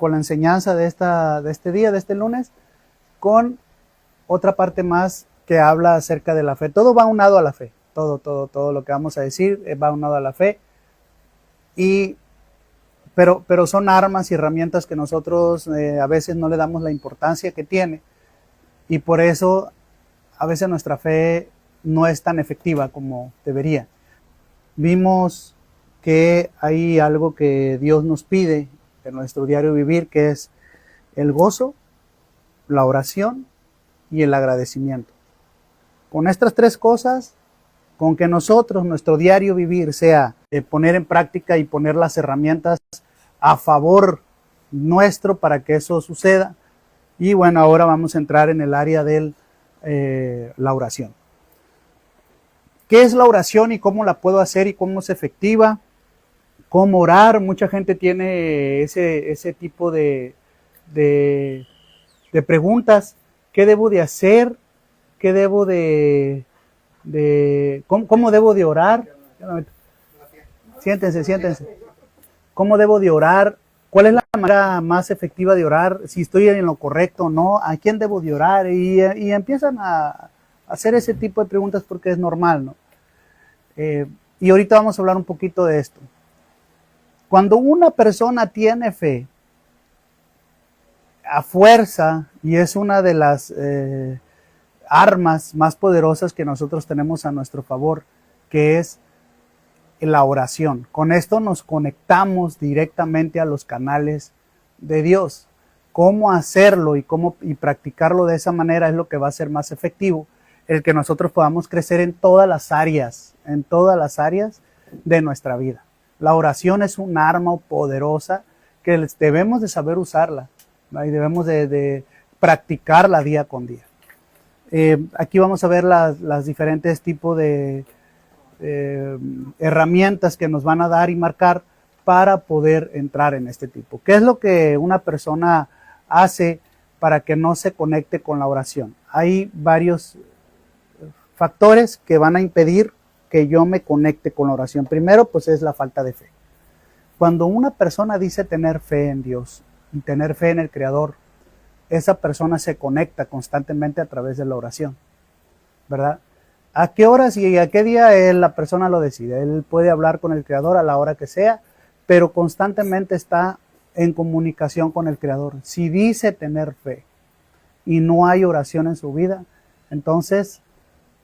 con la enseñanza de este día, de este lunes, con otra parte más que habla acerca de la fe. Todo va unado a la fe. Todo lo que vamos a decir va unado a la fe. Pero son armas y herramientas que nosotros a veces no le damos la importancia que tiene. Y por eso a veces nuestra fe no es tan efectiva como debería. Vimos que hay algo que Dios nos pide en nuestro diario vivir, que es el gozo, la oración y el agradecimiento. Con estas tres cosas, con que nosotros, nuestro diario vivir sea poner en práctica y poner las herramientas a favor nuestro para que eso suceda. Y bueno, ahora vamos a entrar en el área de la oración. ¿Qué es la oración y cómo la puedo hacer y cómo es efectiva? ¿Cómo orar? Mucha gente tiene ese tipo de preguntas. ¿Qué debo de hacer? ¿Qué debo cómo debo de orar? Siéntense. ¿Cómo debo de orar? ¿Cuál es la manera más efectiva de orar? Si estoy en lo correcto o no. ¿A quién debo de orar? Y empiezan a hacer ese tipo de preguntas porque es normal, ¿no? Y ahorita vamos a hablar un poquito de esto. Cuando una persona tiene fe, a fuerza, y es una de las armas más poderosas que nosotros tenemos a nuestro favor, que es la oración. Con esto nos conectamos directamente a los canales de Dios. Cómo hacerlo y practicarlo de esa manera es lo que va a ser más efectivo, el que nosotros podamos crecer en todas las áreas de nuestra vida. La oración es un arma poderosa que debemos de saber usarla, ¿no? Y debemos de practicarla día con día. Aquí vamos a ver las diferentes tipos de herramientas que nos van a dar y marcar para poder entrar en este tipo. ¿Qué es lo que una persona hace para que no se conecte con la oración? Hay varios factores que van a impedir que yo me conecte con la oración. Primero, pues es la falta de fe. Cuando una persona dice tener fe en Dios y tener fe en el Creador, esa persona se conecta constantemente a través de la oración, ¿verdad? ¿A qué horas y a qué día la persona lo decide? Él puede hablar con el Creador a la hora que sea, pero constantemente está en comunicación con el Creador. Si dice tener fe y no hay oración en su vida, entonces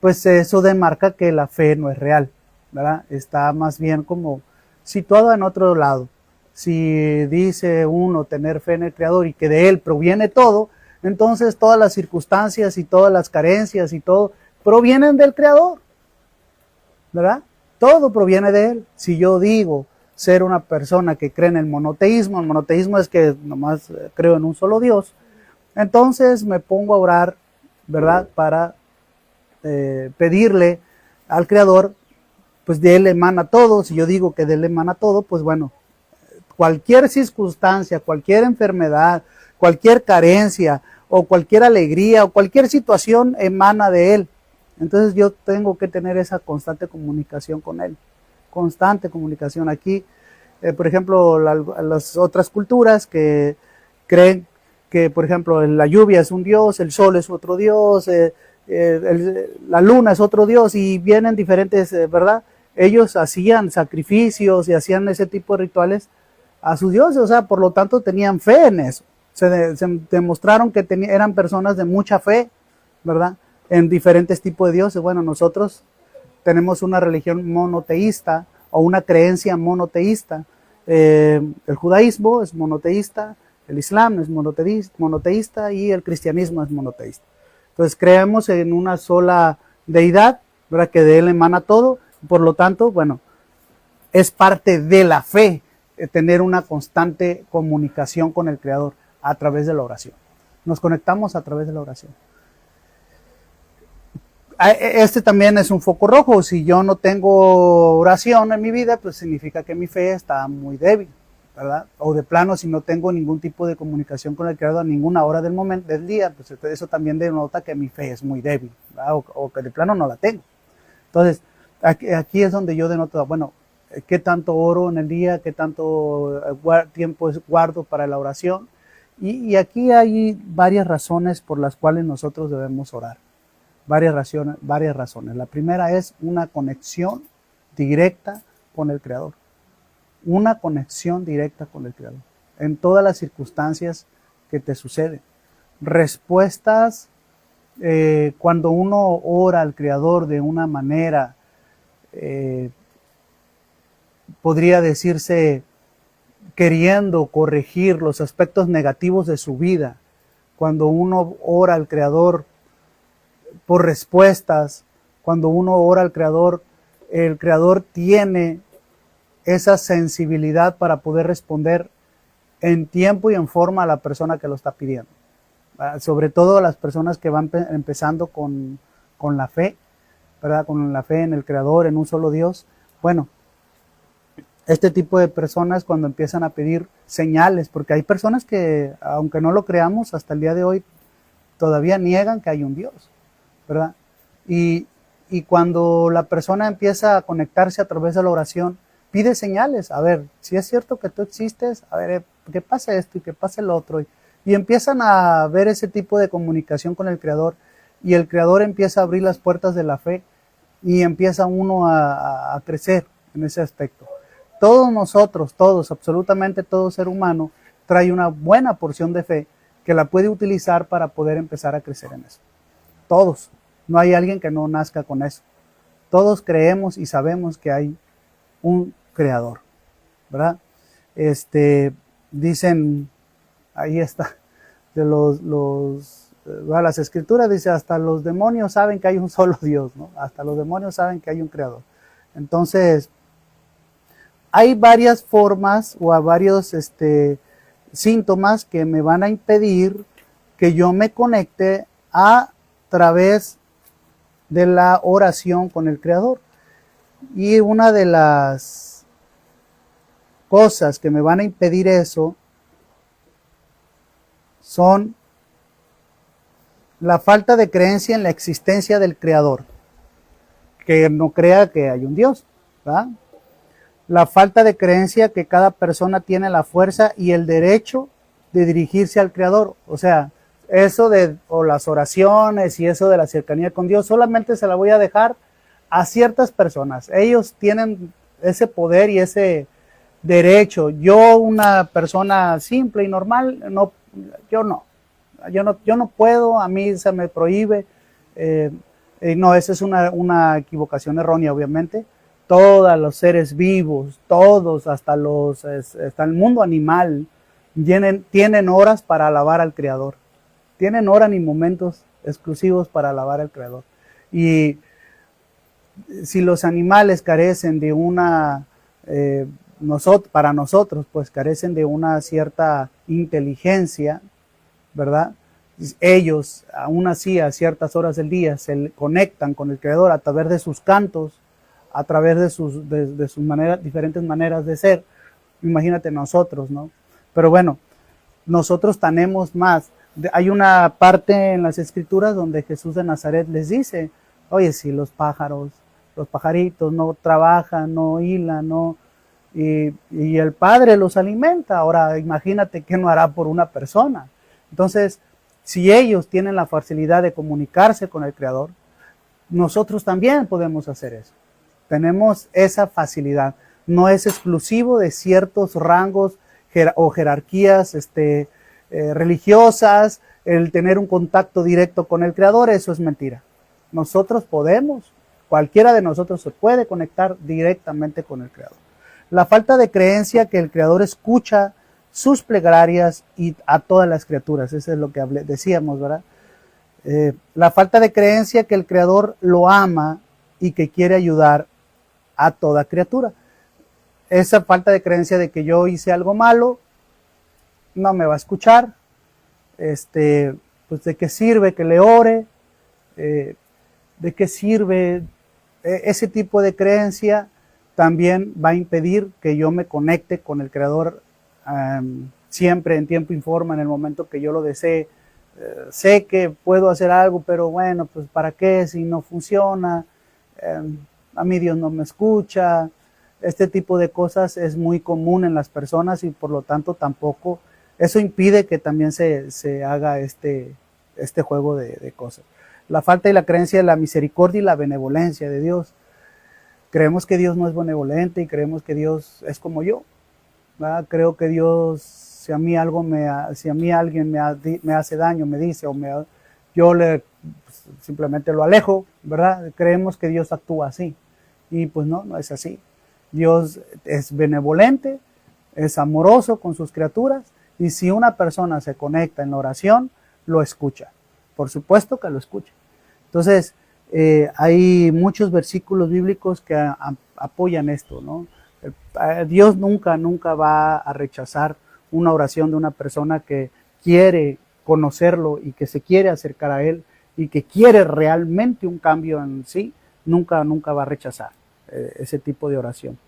pues eso demarca que la fe no es real, ¿verdad? Está más bien como situada en otro lado. Si dice uno tener fe en el Creador y que de Él proviene todo, entonces todas las circunstancias y todas las carencias y todo provienen del Creador, ¿verdad? Todo proviene de Él. Si yo digo ser una persona que cree en el monoteísmo es que nomás creo en un solo Dios, entonces me pongo a orar, ¿verdad? Para pedirle al Creador, pues de Él emana todo. Si yo digo que de Él emana todo, pues bueno, cualquier circunstancia, cualquier enfermedad, cualquier carencia o cualquier alegría o cualquier situación emana de Él. Entonces yo tengo que tener esa constante comunicación con Él, constante comunicación. Aquí, por ejemplo, las otras culturas que creen que, por ejemplo, la lluvia es un dios, el sol es otro dios, la luna es otro dios, y vienen diferentes, ¿verdad? Ellos hacían sacrificios y hacían ese tipo de rituales a sus dioses, o sea, por lo tanto tenían fe en eso. Se demostraron que eran personas de mucha fe, ¿verdad? En diferentes tipos de dioses. Bueno, nosotros tenemos una religión monoteísta o una creencia monoteísta. El judaísmo es monoteísta, el islam es monoteísta y el cristianismo es monoteísta. Entonces creemos en una sola deidad, ¿verdad? Que de Él emana todo. Por lo tanto, bueno, es parte de la fe tener una constante comunicación con el Creador a través de la oración. Nos conectamos a través de la oración. Este también es un foco rojo. Si yo no tengo oración en mi vida, pues significa que mi fe está muy débil, ¿verdad? O de plano, si no tengo ningún tipo de comunicación con el Creador a ninguna hora del día, pues eso también denota que mi fe es muy débil, ¿verdad? O que de plano no la tengo. Entonces, aquí es donde yo denoto, bueno, qué tanto oro en el día, qué tanto tiempo guardo para la oración. Y aquí hay varias razones por las cuales nosotros debemos orar. Varias razones. La primera es una conexión directa con el Creador. Una conexión directa con el Creador. En todas las circunstancias que te suceden. Respuestas cuando uno ora al Creador de una manera, podría decirse, queriendo corregir los aspectos negativos de su vida. Cuando uno ora al Creador por respuestas, cuando uno ora al Creador, el Creador tiene esa sensibilidad para poder responder en tiempo y en forma a la persona que lo está pidiendo. Sobre todo a las personas que van empezando con la fe, ¿verdad? Con la fe en el Creador, en un solo Dios. Bueno, este tipo de personas cuando empiezan a pedir señales, porque hay personas que, aunque no lo creamos, hasta el día de hoy todavía niegan que hay un Dios, ¿verdad? Y cuando la persona empieza a conectarse a través de la oración, pide señales. A ver, si es cierto que tú existes, a ver, que pase esto y que pase lo otro. Y empiezan a ver ese tipo de comunicación con el Creador, y el Creador empieza a abrir las puertas de la fe y empieza uno a crecer en ese aspecto. Todos nosotros, todos, absolutamente todo ser humano, trae una buena porción de fe que la puede utilizar para poder empezar a crecer en eso. Todos. No hay alguien que no nazca con eso. Todos creemos y sabemos que hay un Creador, ¿verdad? Dicen, ahí está, de las escrituras dice, hasta los demonios saben que hay un solo Dios, ¿no? Hasta los demonios saben que hay un Creador. Entonces, hay varias formas o a varios síntomas que me van a impedir que yo me conecte a través de la oración con el Creador. Y una de las cosas que me van a impedir eso son la falta de creencia en la existencia del Creador, que no crea que hay un Dios, ¿verdad? La falta de creencia que cada persona tiene la fuerza y el derecho de dirigirse al Creador. O sea, eso o las oraciones y eso de la cercanía con Dios, solamente se la voy a dejar a ciertas personas. Ellos tienen ese poder y ese derecho. Yo, una persona simple y normal, no, yo no puedo, a mí se me prohíbe. No, esa es una equivocación errónea, obviamente. Todos los seres vivos, todos, hasta el mundo animal, tienen horas para alabar al Creador. Tienen horas y momentos exclusivos para alabar al Creador. Y si los animales carecen de para nosotros, pues carecen de una cierta inteligencia, ¿verdad? Ellos, aún así, a ciertas horas del día, se conectan con el Creador a través de sus cantos, a través de sus diferentes maneras de ser. Imagínate nosotros, ¿no? Pero bueno, nosotros tenemos más. Hay una parte en las Escrituras donde Jesús de Nazaret les dice, oye, si los pajaritos no trabajan, no hilan, y el Padre los alimenta, ahora imagínate qué no hará por una persona. Entonces, si ellos tienen la facilidad de comunicarse con el Creador, nosotros también podemos hacer eso. Tenemos esa facilidad. No es exclusivo de ciertos rangos o jerarquías religiosas, el tener un contacto directo con el Creador, eso es mentira. Nosotros podemos, cualquiera de nosotros se puede conectar directamente con el Creador. La falta de creencia que el Creador escucha sus plegarias y a todas las criaturas, eso es lo que decíamos, ¿verdad? La falta de creencia que el Creador lo ama y que quiere ayudar a toda criatura. Esa falta de creencia de que yo hice algo malo, no me va a escuchar, pues de qué sirve que le ore, de qué sirve, ese tipo de creencia también va a impedir que yo me conecte con el Creador siempre en tiempo y forma, en el momento que yo lo desee. Sé que puedo hacer algo, pero bueno, pues ¿para qué si no funciona? A mí Dios no me escucha, Este tipo de cosas es muy común en las personas y por lo tanto tampoco, eso impide que también se haga este juego de cosas. La falta y la creencia de la misericordia y la benevolencia de Dios. Creemos que Dios no es benevolente y creemos que Dios es como yo, ¿verdad? Creo que Dios, si a mí alguien me hace daño, me dice, yo simplemente lo alejo, ¿verdad? Creemos que Dios actúa así. Y pues no es así. Dios es benevolente, es amoroso con sus criaturas, y si una persona se conecta en la oración, lo escucha. Por supuesto que lo escucha. Entonces, hay muchos versículos bíblicos que apoyan esto, ¿no? Dios nunca va a rechazar una oración de una persona que quiere conocerlo y que se quiere acercar a Él y que quiere realmente un cambio en sí, nunca va a rechazar ese tipo de oración.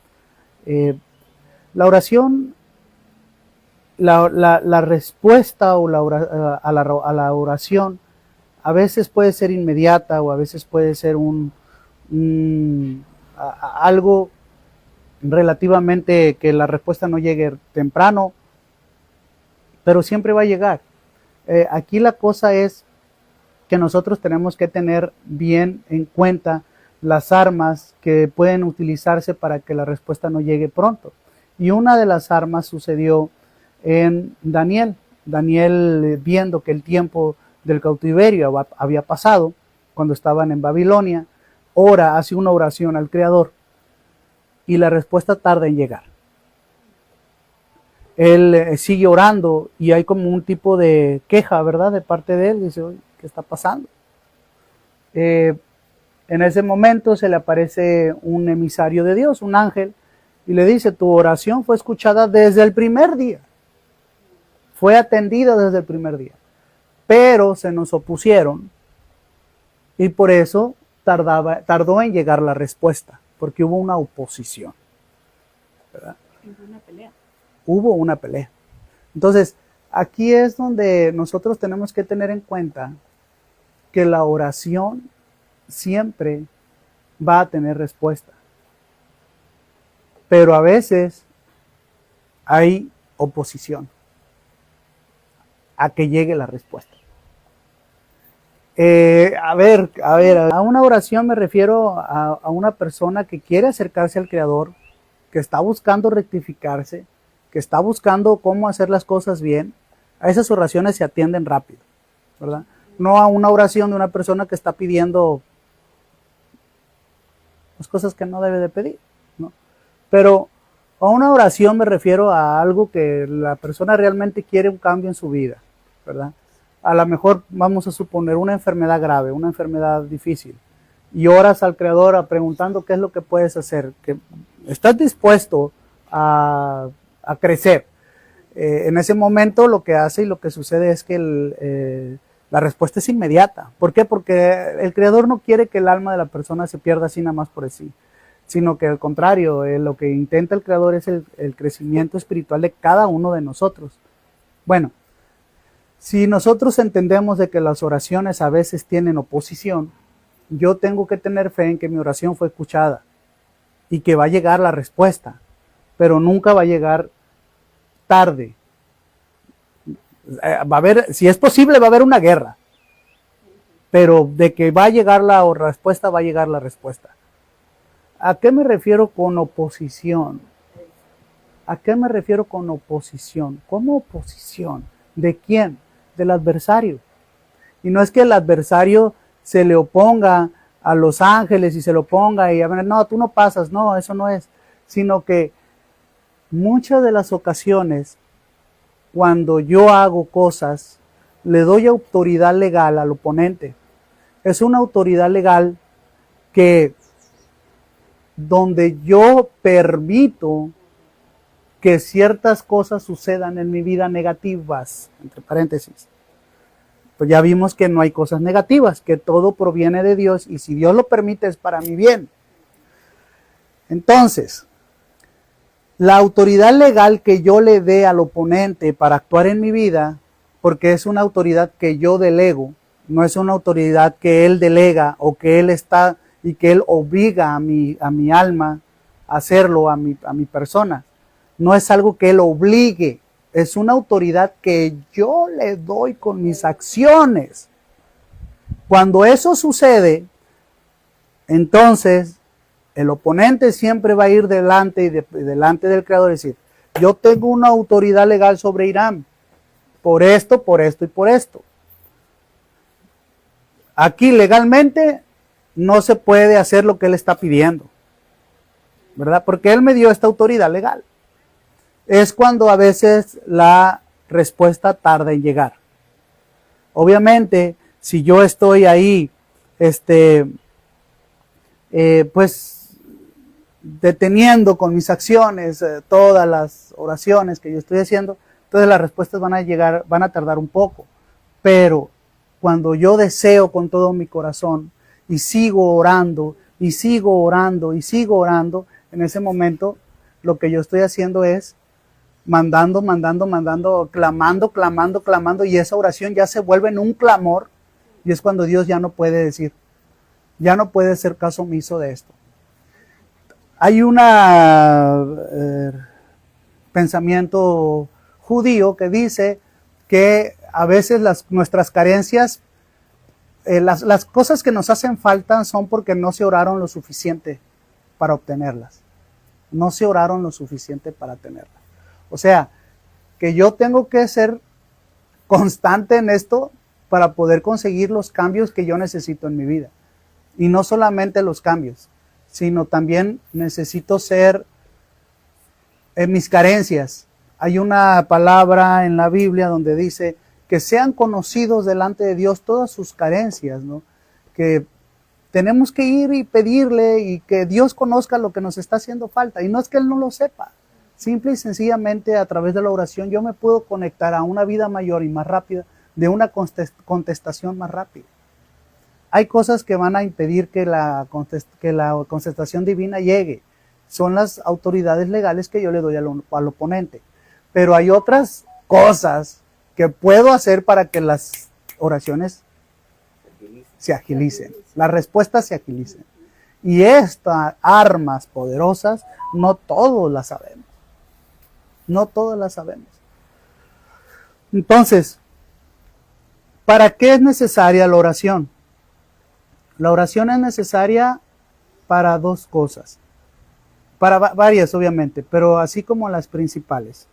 La oración, la respuesta o a la oración a veces puede ser inmediata o a veces puede ser algo relativamente que la respuesta no llegue temprano, pero siempre va a llegar. Aquí la cosa es que nosotros tenemos que tener bien en cuenta las armas que pueden utilizarse para que la respuesta no llegue pronto. Y una de las armas sucedió en Daniel. Daniel, viendo que el tiempo del cautiverio había pasado, cuando estaban en Babilonia, hace una oración al Creador y la respuesta tarda en llegar. Él sigue orando y hay como un tipo de queja, ¿verdad?, de parte de él. Dice, ¿qué está pasando? En ese momento se le aparece un emisario de Dios, un ángel, y le dice, tu oración fue escuchada desde el primer día. Fue atendida desde el primer día. Pero se nos opusieron y por eso tardó en llegar la respuesta, porque hubo una oposición, ¿verdad? Hubo una pelea. Entonces, aquí es donde nosotros tenemos que tener en cuenta que la oración siempre va a tener respuesta. Pero a veces hay oposición a que llegue la respuesta. A una oración me refiero a una persona que quiere acercarse al Creador, que está buscando rectificarse, que está buscando cómo hacer las cosas bien. A esas oraciones se atienden rápido, ¿verdad? No a una oración de una persona que está pidiendo las cosas que no debe de pedir, ¿no? Pero a una oración me refiero a algo que la persona realmente quiere un cambio en su vida, ¿verdad? A lo mejor vamos a suponer una enfermedad grave, una enfermedad difícil, y oras al Creador preguntando qué es lo que puedes hacer, que estás dispuesto a crecer. En ese momento lo que hace y lo que sucede es que la respuesta es inmediata. ¿Por qué? Porque el Creador no quiere que el alma de la persona se pierda así nada más por sí, sino que al contrario, lo que intenta el Creador es el crecimiento espiritual de cada uno de nosotros. Bueno, si nosotros entendemos de que las oraciones a veces tienen oposición, yo tengo que tener fe en que mi oración fue escuchada y que va a llegar la respuesta, pero nunca va a llegar tarde. Va a haber, si es posible, va a haber una guerra, pero de que va a llegar la respuesta, va a llegar la respuesta. ¿A qué me refiero con oposición? ¿A qué me refiero con oposición? ¿Cómo oposición? ¿De quién? Del adversario. Y no es que el adversario se le oponga a los ángeles y se lo ponga y no, tú no pasas, no, eso no es, sino que muchas de las ocasiones cuando yo hago cosas le doy autoridad legal al oponente. Es una autoridad legal que donde yo permito que ciertas cosas sucedan en mi vida negativas, entre paréntesis. Pues ya vimos que no hay cosas negativas, que todo proviene de Dios y si Dios lo permite es para mi bien. Entonces, la autoridad legal que yo le dé al oponente para actuar en mi vida, porque es una autoridad que yo delego, no es una autoridad que él delega o que él está y que él obliga a mi alma hacerlo a mi persona. No es algo que Él obligue, es una autoridad que yo le doy con mis acciones. Cuando eso sucede, entonces el oponente siempre va a ir delante y delante del Creador y decir, yo tengo una autoridad legal sobre Irán, por esto, por esto y por esto. Aquí legalmente no se puede hacer lo que Él está pidiendo, ¿verdad? Porque Él me dio esta autoridad legal. Es cuando a veces la respuesta tarda en llegar. Obviamente, si yo estoy ahí, pues deteniendo con mis acciones todas las oraciones que yo estoy haciendo, entonces las respuestas van a llegar, van a tardar un poco. Pero cuando yo deseo con todo mi corazón y sigo orando, y sigo orando, y sigo orando, en ese momento lo que yo estoy haciendo es mandando, clamando, y esa oración ya se vuelve en un clamor, y es cuando Dios ya no puede decir, ya no puede hacer caso omiso de esto. Hay un pensamiento judío que dice que a veces nuestras carencias, las cosas que nos hacen falta son porque no se oraron lo suficiente para obtenerlas. No se oraron lo suficiente para tenerlas. O sea, que yo tengo que ser constante en esto para poder conseguir los cambios que yo necesito en mi vida. Y no solamente los cambios, sino también necesito ser en mis carencias. Hay una palabra en la Biblia donde dice que sean conocidos delante de Dios todas sus carencias, ¿no? Que tenemos que ir y pedirle y que Dios conozca lo que nos está haciendo falta. Y no es que Él no lo sepa. Simple y sencillamente a través de la oración yo me puedo conectar a una vida mayor y más rápida, de una contestación más rápida. Hay cosas que van a impedir que la contestación divina llegue. Son las autoridades legales que yo le doy al oponente. Pero hay otras cosas que puedo hacer para que las oraciones se agilicen, las respuestas se agilicen. Y estas armas poderosas no todos las sabemos. No todas las sabemos. Entonces, ¿para qué es necesaria la oración? La oración es necesaria para dos cosas. Para varias, obviamente, pero así como las principales.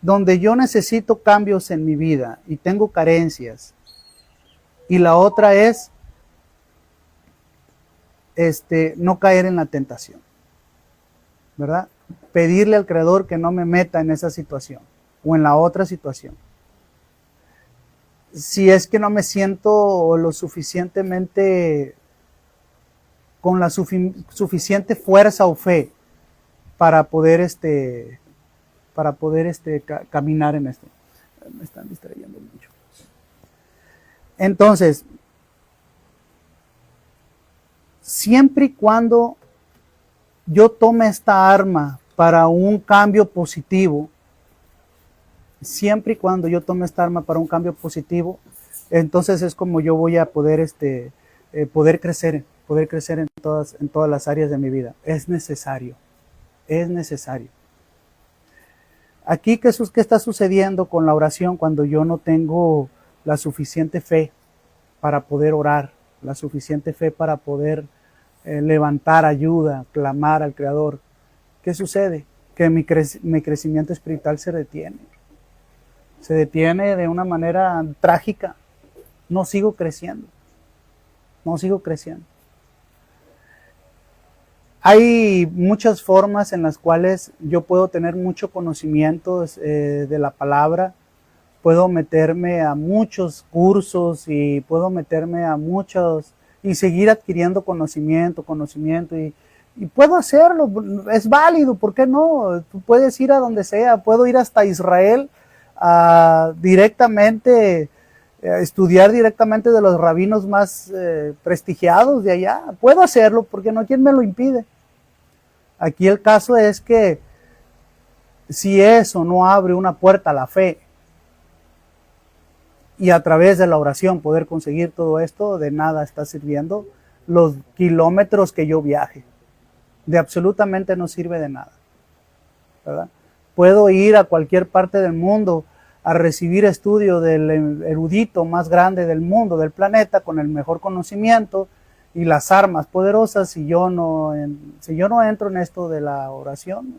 Donde yo necesito cambios en mi vida y tengo carencias. Y la otra es no caer en la tentación. ¿Verdad? Pedirle al Creador que no me meta en esa situación o en la otra situación. Si es que no me siento lo suficientemente con la suficiente fuerza o fe para poder caminar en esto. Me están distrayendo mucho. Entonces, siempre y cuando yo tome esta arma para un cambio positivo, siempre y cuando yo tome esta arma para un cambio positivo, entonces es como yo voy a poder poder crecer en todas las áreas de mi vida. Es necesario. Aquí, ¿qué está sucediendo con la oración cuando yo no tengo la suficiente fe para poder orar, la suficiente fe para poder levantar ayuda, clamar al Creador? ¿Qué sucede? Que mi crecimiento espiritual se detiene. Se detiene de una manera trágica. No sigo creciendo. Hay muchas formas en las cuales yo puedo tener mucho conocimiento de la palabra. Puedo meterme a muchos cursos y puedo meterme a muchos y seguir adquiriendo conocimiento y puedo hacerlo, es válido, ¿por qué no? Tú puedes ir a donde sea, puedo ir hasta Israel directamente, estudiar directamente de los rabinos más prestigiados de allá, puedo hacerlo, porque no, ¿quién me lo impide? Aquí el caso es que si eso no abre una puerta a la fe, y a través de la oración poder conseguir todo esto, de nada está sirviendo los kilómetros que yo viaje. de absolutamente no sirve de nada, ¿verdad? Puedo ir a cualquier parte del mundo a recibir estudio del erudito más grande del mundo, del planeta, con el mejor conocimiento y las armas poderosas. Si yo no entro en esto de la oración,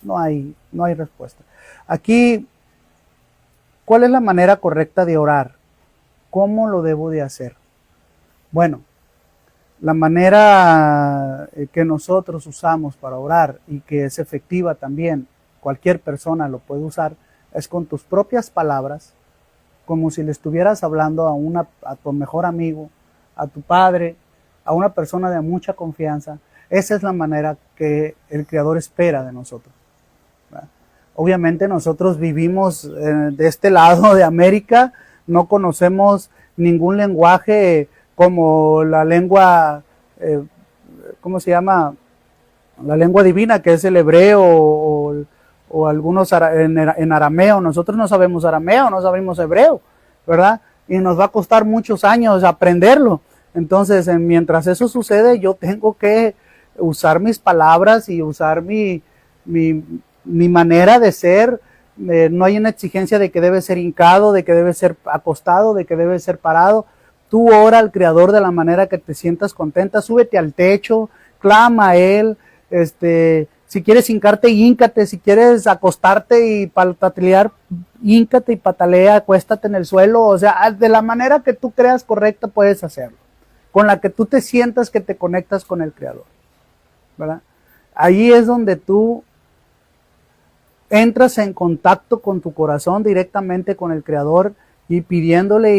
no hay respuesta. Aquí, ¿cuál es la manera correcta de orar? ¿Cómo lo debo de hacer? Bueno, la manera que nosotros usamos para orar y que es efectiva también, cualquier persona lo puede usar, es con tus propias palabras, como si le estuvieras hablando a tu mejor amigo, a tu padre, a una persona de mucha confianza. Esa es la manera que el Creador espera de nosotros, ¿verdad? Obviamente nosotros vivimos de este lado de América, no conocemos ningún lenguaje como la lengua, ¿cómo se llama? La lengua divina, que es el hebreo o algunos en arameo. Nosotros no sabemos arameo, no sabemos hebreo, ¿verdad? Y nos va a costar muchos años aprenderlo. Entonces, mientras eso sucede, yo tengo que usar mis palabras y usar mi manera de ser. No hay una exigencia de que debe ser hincado, de que debe ser acostado, de que debe ser parado. Tú ora al Creador de la manera que te sientas contenta, súbete al techo, clama a Él, si quieres hincarte, híncate, si quieres acostarte y patalear, híncate y patalea, acuéstate en el suelo, o sea, de la manera que tú creas correcta puedes hacerlo, con la que tú te sientas que te conectas con el Creador, ¿verdad? Ahí es donde tú entras en contacto con tu corazón directamente con el Creador y pidiéndole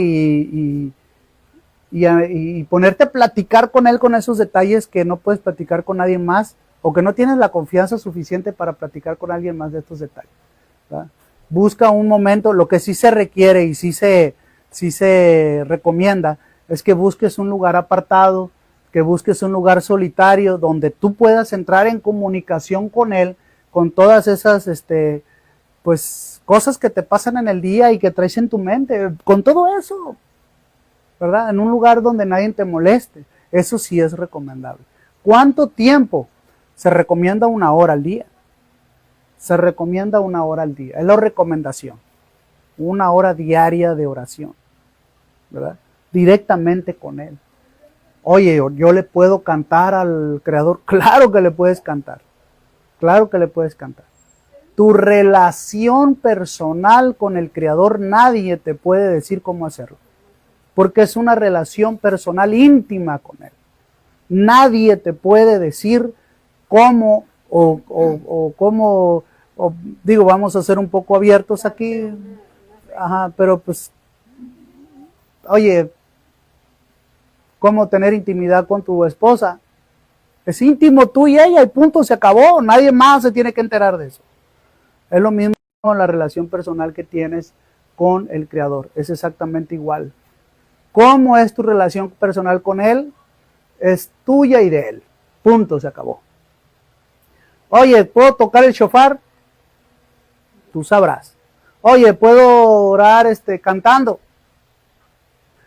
y ponerte a platicar con Él con esos detalles que no puedes platicar con nadie más o que no tienes la confianza suficiente para platicar con alguien más de estos detalles, ¿verdad? Busca un momento. Lo que sí se requiere y sí se recomienda es que busques un lugar apartado, que busques un lugar solitario donde tú puedas entrar en comunicación con Él, con todas esas pues cosas que te pasan en el día y que traes en tu mente, con todo eso, ¿verdad? En un lugar donde nadie te moleste. Eso sí es recomendable. ¿Cuánto tiempo? Se recomienda 1 hora al día. Se recomienda 1 hora al día. Es la recomendación. 1 hora diaria de oración, ¿verdad? Directamente con Él. Oye, yo le puedo cantar al Creador. Claro que le puedes cantar. Claro que le puedes cantar. Tu relación personal con el Creador, nadie te puede decir cómo hacerlo. Porque es una relación personal íntima con Él. Nadie te puede decir cómo digo, vamos a ser un poco abiertos aquí. Ajá, pero pues, oye, ¿cómo tener intimidad con tu esposa? Es íntimo tú y ella y punto, se acabó. Nadie más se tiene que enterar de eso. Es lo mismo con la relación personal que tienes con el Creador. Es exactamente igual. ¿Cómo es tu relación personal con Él? Es tuya y de Él. Punto, se acabó. Oye, ¿puedo tocar el shofar? Tú sabrás. Oye, ¿puedo orar cantando?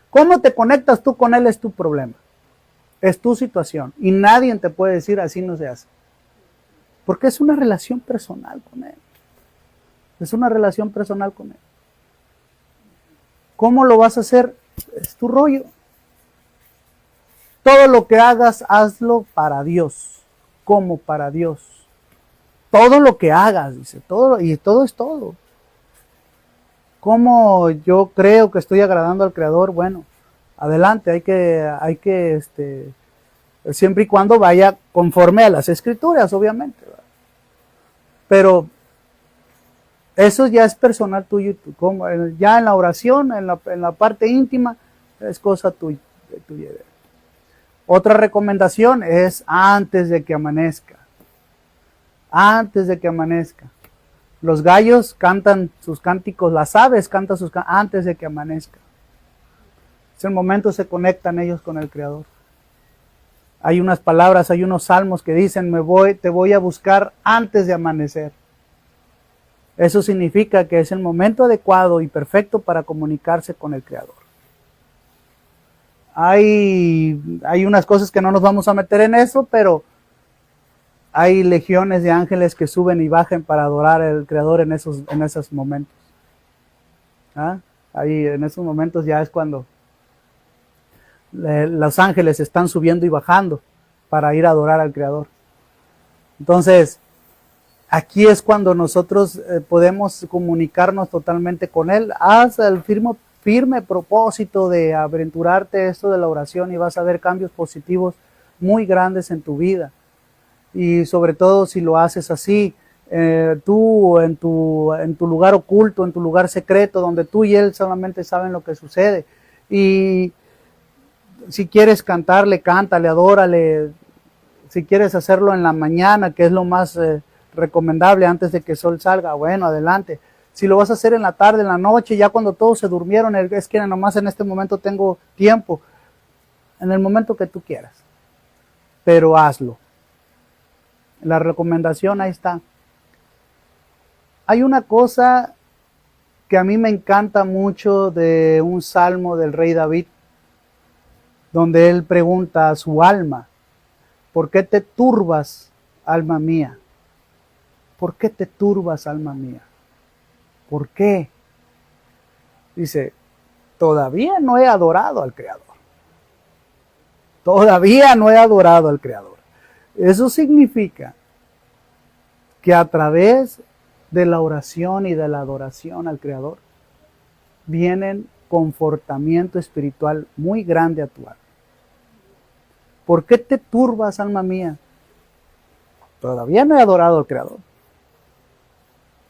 ¿Cómo te conectas tú con Él? Es tu problema. Es tu situación. Y nadie te puede decir así no se hace. Porque es una relación personal con Él. Es una relación personal con Él. ¿Cómo lo vas a hacer? Es tu rollo. Todo lo que hagas, hazlo para Dios. Como para Dios. Todo lo que hagas, dice. Todo, y todo es todo. ¿Cómo yo creo que estoy agradando al Creador? Bueno, adelante, hay que siempre y cuando vaya conforme a las Escrituras, obviamente, ¿verdad? Pero eso ya es personal tuyo, como ya en la oración, en la parte íntima, es cosa tuya. Otra recomendación es antes de que amanezca. Antes de que amanezca. Los gallos cantan sus cánticos, las aves cantan sus cánticos antes de que amanezca. Es el momento se conectan ellos con el Creador. Hay unas palabras, hay unos salmos que dicen, te voy a buscar antes de amanecer. Eso significa que es el momento adecuado y perfecto para comunicarse con el Creador. Hay unas cosas que no nos vamos a meter en eso, pero hay legiones de ángeles que suben y bajan para adorar al Creador en esos momentos. ¿Ah? Ahí en esos momentos ya es cuando los ángeles están subiendo y bajando para ir a adorar al Creador. Entonces, aquí es cuando nosotros podemos comunicarnos totalmente con Él. Haz el firme propósito de aventurarte esto de la oración y vas a ver cambios positivos muy grandes en tu vida. Y sobre todo si lo haces así, tú en tu lugar oculto, en tu lugar secreto, donde tú y Él solamente saben lo que sucede. Y si quieres cantarle, cántale, adórale. Si quieres hacerlo en la mañana, que es lo más recomendable antes de que el sol salga, bueno, adelante. Si lo vas a hacer en la tarde, en la noche, ya cuando todos se durmieron, es que nomás en este momento tengo tiempo, en el momento que tú quieras. Pero hazlo. La recomendación ahí está. Hay una cosa que a mí me encanta mucho de un salmo del rey David, donde él pregunta a su alma, ¿por qué te turbas, alma mía? ¿Por qué te turbas, alma mía? ¿Por qué? Dice, todavía no he adorado al Creador. Todavía no he adorado al Creador. Eso significa que a través de la oración y de la adoración al Creador vienen confortamiento espiritual muy grande a tu alma. ¿Por qué te turbas, alma mía? Todavía no he adorado al Creador.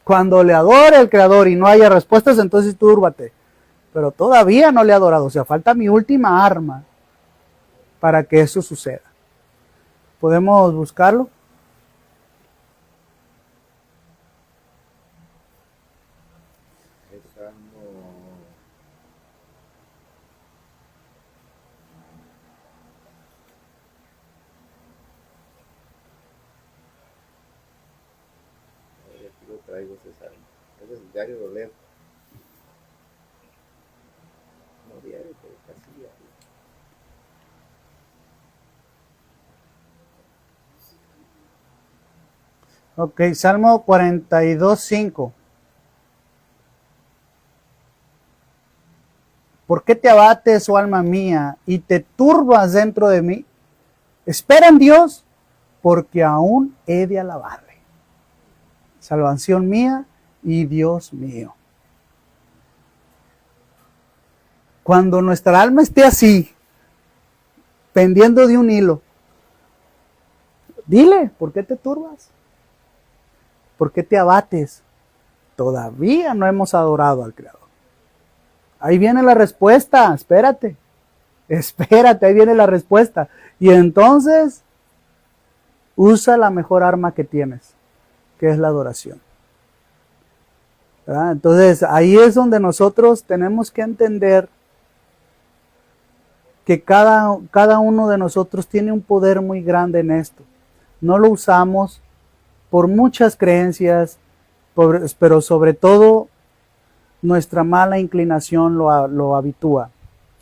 Cuando le adore al Creador y no haya respuestas, entonces túrbate. Pero todavía no le he adorado. O sea, falta mi última arma para que eso suceda. ¿Podemos buscarlo? Lo traigo ese salmo. Ese es el diario lo leo. No diario, pero casi diario. Ok, Salmo 42:5. ¿Por qué te abates, oh alma mía, y te turbas dentro de mí? Espera en Dios, porque aún he de alabarle. Salvación mía y Dios mío. Cuando nuestra alma esté así, pendiendo de un hilo, dile, ¿por qué te turbas? ¿Por qué te abates? Todavía no hemos adorado al Creador. Ahí viene la respuesta, espérate, ahí viene la respuesta. Y entonces, usa la mejor arma que tienes, que es la adoración. ¿Verdad? Entonces, ahí es donde nosotros tenemos que entender que cada uno de nosotros tiene un poder muy grande en esto. No lo usamos por muchas creencias, pero sobre todo nuestra mala inclinación lo habitúa.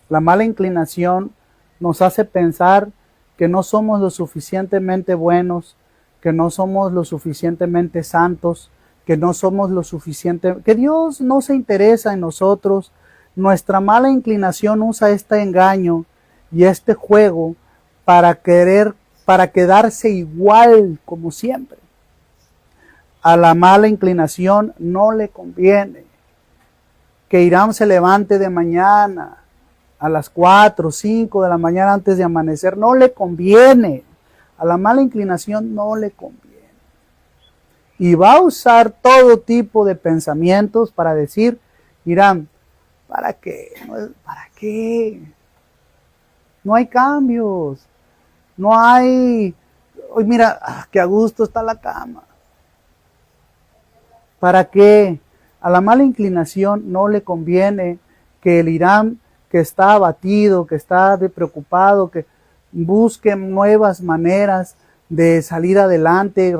La mala inclinación nos hace pensar que no somos lo suficientemente buenos, que no somos lo suficientemente santos, que no somos lo suficiente, que Dios no se interesa en nosotros. Nuestra mala inclinación usa este engaño y este juego para quedarse igual como siempre. A la mala inclinación no le conviene que Hiram se levante de mañana a las 4 o 5 de la mañana antes de amanecer. No le conviene. A la mala inclinación no le conviene. Y va a usar todo tipo de pensamientos para decir, Hiram, ¿para qué? ¿Para qué? No hay cambios. No hay, hoy mira, qué a gusto está la cama. ¿Para qué? A la mala inclinación no le conviene que el Hiram que está abatido, que está preocupado, que busque nuevas maneras de salir adelante,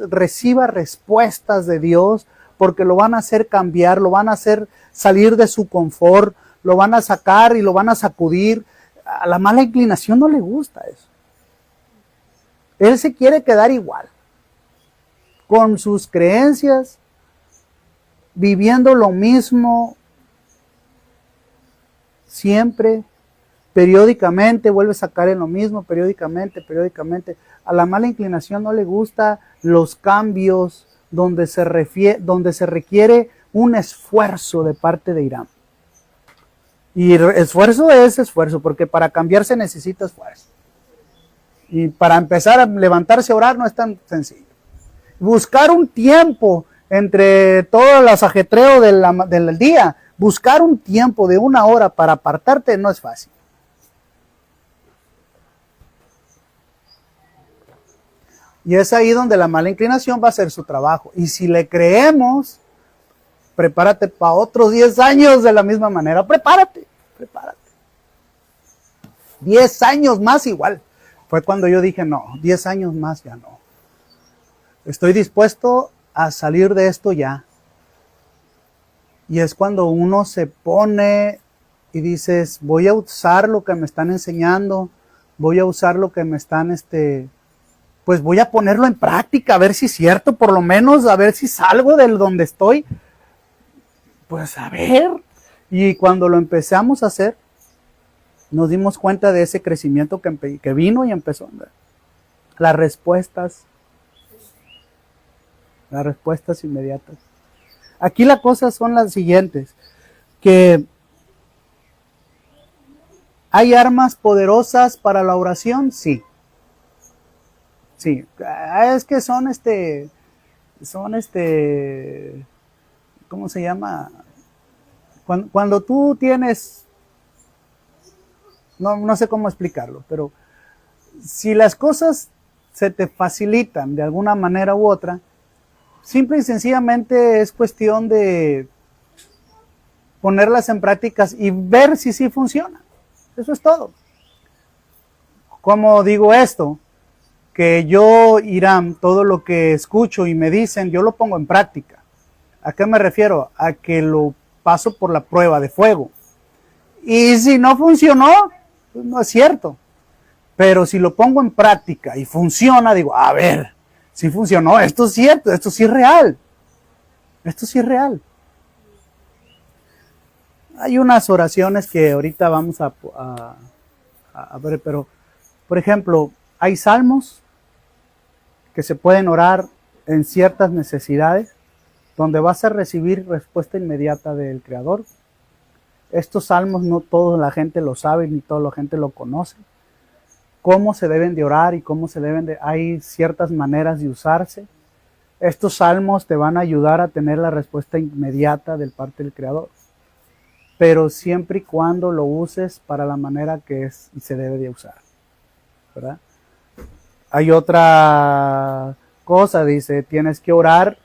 reciba respuestas de Dios, porque lo van a hacer cambiar, lo van a hacer salir de su confort, lo van a sacar y lo van a sacudir. A la mala inclinación no le gusta eso. Él se quiere quedar igual, con sus creencias, viviendo lo mismo siempre, periódicamente, vuelve a sacar en lo mismo, periódicamente. A la mala inclinación no le gusta los cambios donde se requiere un esfuerzo de parte de Hiram. Y esfuerzo es esfuerzo, porque para cambiar se necesita esfuerzo. Y para empezar a levantarse a orar no es tan sencillo. Buscar un tiempo entre todos los ajetreos del día, buscar un tiempo de 1 hora para apartarte no es fácil. Y es ahí donde la mala inclinación va a hacer su trabajo. Y si le creemos, prepárate para otros 10 años de la misma manera. Prepárate. 10 años más igual. Fue cuando yo dije, no, 10 años más ya no. Estoy dispuesto a salir de esto ya. Y es cuando uno se pone y dices, voy a usar lo que me están enseñando, voy a usar lo que me están, pues voy a ponerlo en práctica, a ver si es cierto, por lo menos, a ver si salgo de donde estoy. Pues a ver. Y cuando lo empezamos a hacer, nos dimos cuenta de ese crecimiento que vino y empezó. Las respuestas inmediatas. Aquí las cosas son las siguientes, que ¿hay armas poderosas para la oración? Sí. Sí, es que son ¿cómo se llama? Cuando tú tienes, no sé cómo explicarlo, pero si las cosas se te facilitan de alguna manera u otra, simple y sencillamente es cuestión de ponerlas en prácticas y ver si sí funciona. Eso es todo. ¿Cómo digo esto? Que yo, Hiram, todo lo que escucho y me dicen, yo lo pongo en práctica. ¿A qué me refiero? A que lo paso por la prueba de fuego. Y si no funcionó, pues no es cierto. Pero si lo pongo en práctica y funciona, digo, a ver, si funcionó, esto es cierto, esto sí es real. Esto sí es real. Hay unas oraciones que ahorita vamos a ver, pero, por ejemplo, hay salmos que se pueden orar en ciertas necesidades, donde vas a recibir respuesta inmediata del Creador. Estos salmos no toda la gente lo sabe, ni toda la gente lo conoce. Cómo se deben de orar y hay ciertas maneras de usarse. Estos salmos te van a ayudar a tener la respuesta inmediata del parte del Creador, pero siempre y cuando lo uses para la manera que es y se debe de usar, ¿verdad? Hay otra cosa, dice, tienes que orar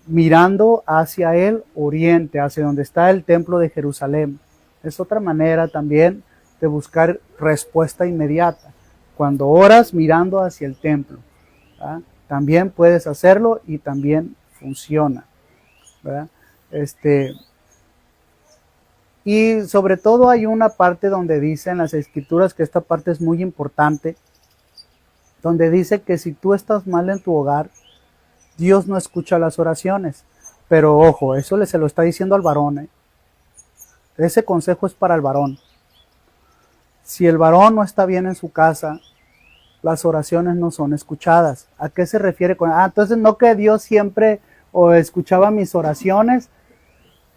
mirando hacia el oriente, hacia donde está el templo de Jerusalén. Es otra manera también de buscar respuesta inmediata. Cuando oras mirando hacia el templo, ¿verdad? También puedes hacerlo y también funciona, ¿verdad? Y sobre todo hay una parte donde dice en las escrituras, que esta parte es muy importante, donde dice que si tú estás mal en tu hogar, Dios no escucha las oraciones. Pero ojo, eso se lo está diciendo al varón, ¿eh? Ese consejo es para el varón. Si el varón no está bien en su casa, las oraciones no son escuchadas. ¿A qué se refiere con? Entonces no que Dios siempre escuchaba mis oraciones.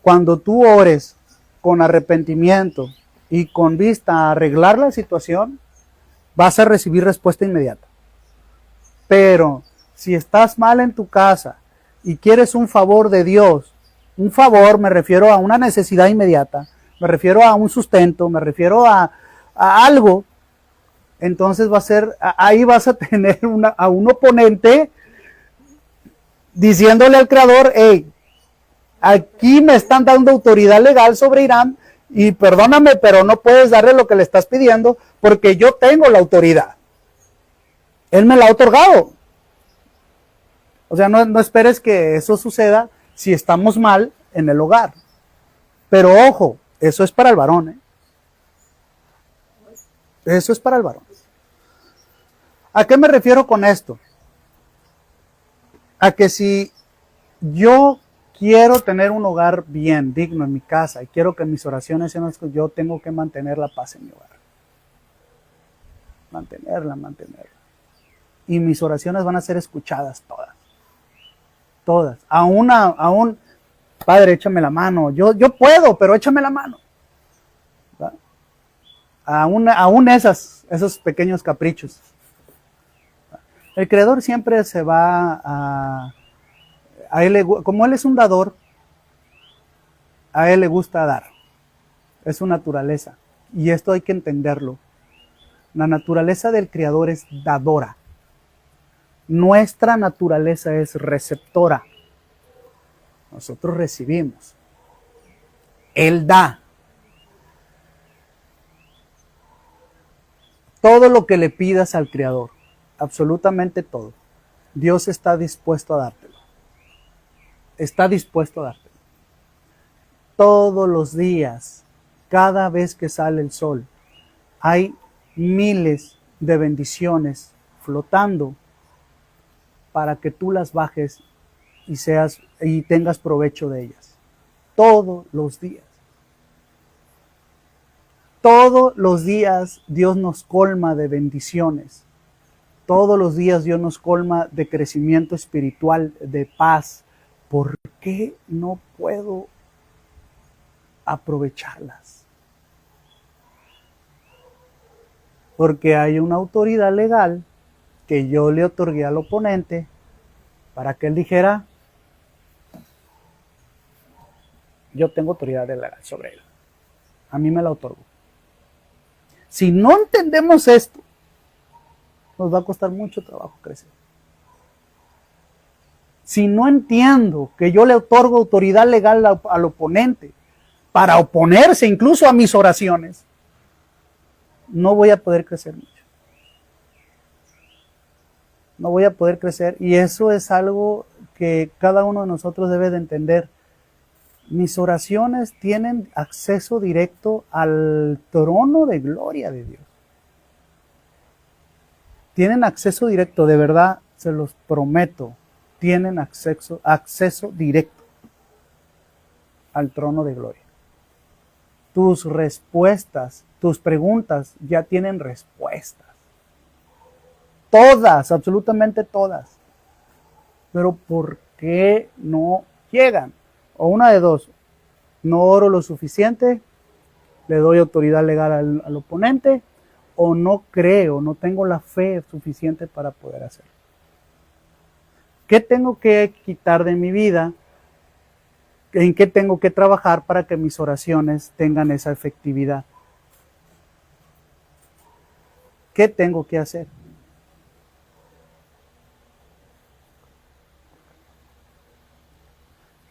Cuando tú ores con arrepentimiento y con vista a arreglar la situación, vas a recibir respuesta inmediata. Pero si estás mal en tu casa y quieres un favor de Dios, un favor, me refiero a una necesidad inmediata, me refiero a un sustento, me refiero a algo, entonces ahí vas a tener a un oponente diciéndole al Creador, hey, aquí me están dando autoridad legal sobre Hiram y perdóname, pero no puedes darle lo que le estás pidiendo porque yo tengo la autoridad. Él me la ha otorgado. O sea, no esperes que eso suceda si estamos mal en el hogar. Pero ojo, eso es para el varón, ¿eh? Eso es para el varón. ¿A qué me refiero con esto? A que si yo quiero tener un hogar bien, digno en mi casa, y quiero que mis oraciones sean las que yo tengo que mantener la paz en mi hogar. Mantenerla. Y mis oraciones van a ser escuchadas todas. Todas. Aún, Padre, échame la mano. Yo puedo, pero échame la mano. Aún esos pequeños caprichos. El Creador siempre se va a él, como Él es un dador, a Él le gusta dar. Es su naturaleza. Y esto hay que entenderlo. La naturaleza del Creador es dadora. Nuestra naturaleza es receptora. Nosotros recibimos. Él da. Todo lo que le pidas al Creador, absolutamente todo, Dios está dispuesto a dártelo. Está dispuesto a dártelo. Todos los días, cada vez que sale el sol, hay miles de bendiciones flotando para que tú las bajes y tengas provecho de ellas. Todos los días. Todos los días Dios nos colma de bendiciones. Todos los días Dios nos colma de crecimiento espiritual, de paz. ¿Por qué no puedo aprovecharlas? Porque hay una autoridad legal que yo le otorgué al oponente para que él dijera, yo tengo autoridad legal sobre él. A mí me la otorgó. Si no entendemos esto, nos va a costar mucho trabajo crecer. Si no entiendo que yo le otorgo autoridad legal al oponente para oponerse incluso a mis oraciones, no voy a poder crecer mucho. No voy a poder crecer, y eso es algo que cada uno de nosotros debe de entender. Mis oraciones tienen acceso directo al trono de gloria de Dios. Tienen acceso directo, de verdad, se los prometo. Tienen acceso directo al trono de gloria. Tus respuestas, tus preguntas ya tienen respuestas. Todas, absolutamente todas. Pero ¿por qué no llegan? O una de dos, no oro lo suficiente, le doy autoridad legal al oponente, o no creo, no tengo la fe suficiente para poder hacerlo. ¿Qué tengo que quitar de mi vida? ¿En qué tengo que trabajar para que mis oraciones tengan esa efectividad? ¿Qué tengo que hacer?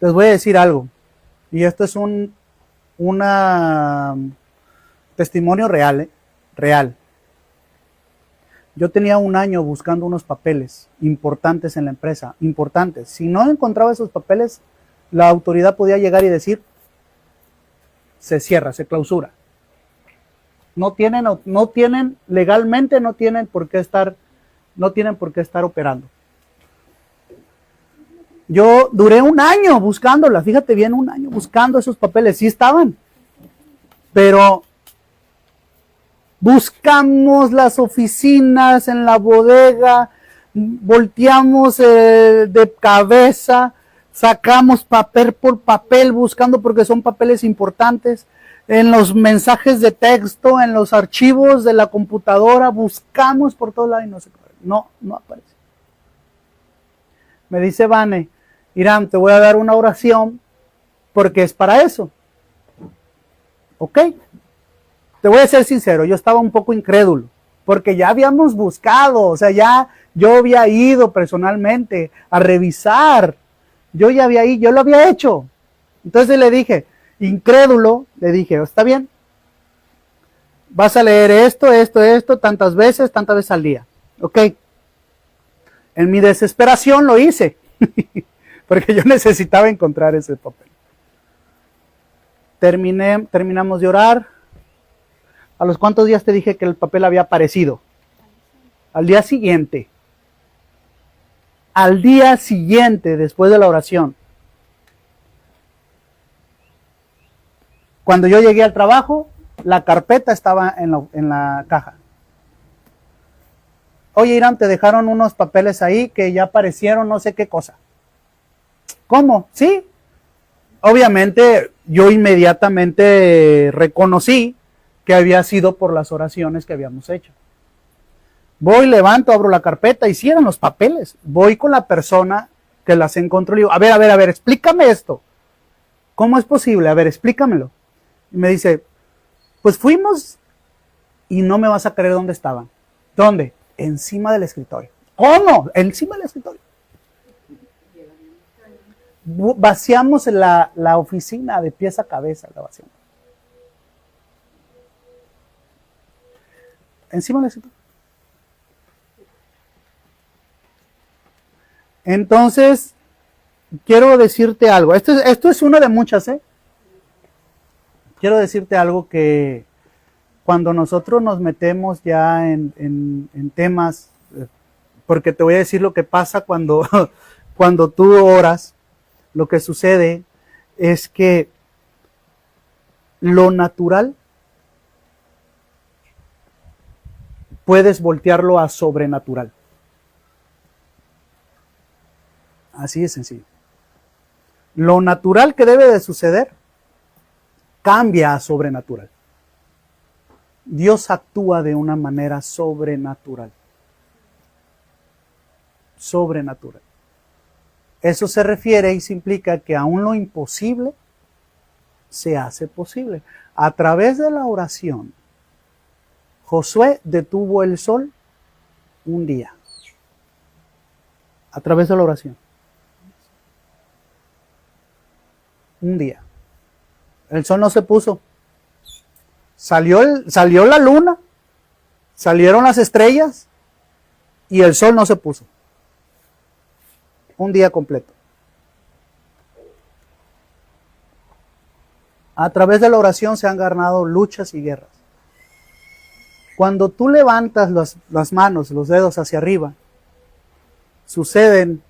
Les voy a decir algo, y esto es un testimonio real, real. Yo tenía un año buscando unos papeles importantes en la empresa, importantes. Si no encontraba esos papeles, la autoridad podía llegar y decir, se cierra, se clausura. No tienen legalmente, no tienen por qué estar operando. Yo duré un año buscándola, fíjate bien, un año buscando esos papeles, sí estaban, pero buscamos las oficinas, en la bodega, volteamos de cabeza, sacamos papel por papel buscando porque son papeles importantes, en los mensajes de texto, en los archivos de la computadora, buscamos por todos lados y no aparece. Me dice Vane, Irán, te voy a dar una oración porque es para eso. ¿Ok? Te voy a ser sincero, yo estaba un poco incrédulo, porque ya habíamos buscado, o sea, ya yo había ido personalmente a revisar, yo lo había hecho. Entonces le dije, incrédulo, le dije, está bien, vas a leer esto, tantas veces al día. Ok. En mi desesperación lo hice, porque yo necesitaba encontrar ese papel. Terminamos de orar. ¿A los cuántos días te dije que el papel había aparecido? Al día siguiente, después de la oración, cuando yo llegué al trabajo, la carpeta estaba en la caja. Oye, Irán, te dejaron unos papeles ahí que ya aparecieron no sé qué cosa. ¿Cómo? Sí. Obviamente, yo inmediatamente reconocí que había sido por las oraciones que habíamos hecho. Voy, levanto, abro la carpeta y sí eran los papeles. Voy con la persona que las encontró y digo, a ver, explícame esto. ¿Cómo es posible? A ver, explícamelo. Y me dice, pues fuimos y no me vas a creer dónde estaban. ¿Dónde? Encima del escritorio. ¿Cómo? Encima del escritorio. Vaciamos la oficina de pies a cabeza, la vaciamos. Encima del escritorio. Entonces, quiero decirte algo. Esto es una de muchas, ¿eh? Quiero decirte algo que cuando nosotros nos metemos ya en temas, porque te voy a decir lo que pasa cuando tú oras, lo que sucede es que lo natural puedes voltearlo a sobrenatural. Así de sencillo. Lo natural que debe de suceder cambia a sobrenatural. Dios actúa de una manera sobrenatural. Sobrenatural. Eso se refiere y se implica que aún lo imposible se hace posible. A través de la oración, Josué detuvo el sol un día. A través de la oración. Un día. El sol no se puso. Salió la luna, salieron las estrellas y el sol no se puso. Un día completo. A través de la oración se han ganado luchas y guerras. Cuando tú levantas las manos, los dedos hacia arriba, suceden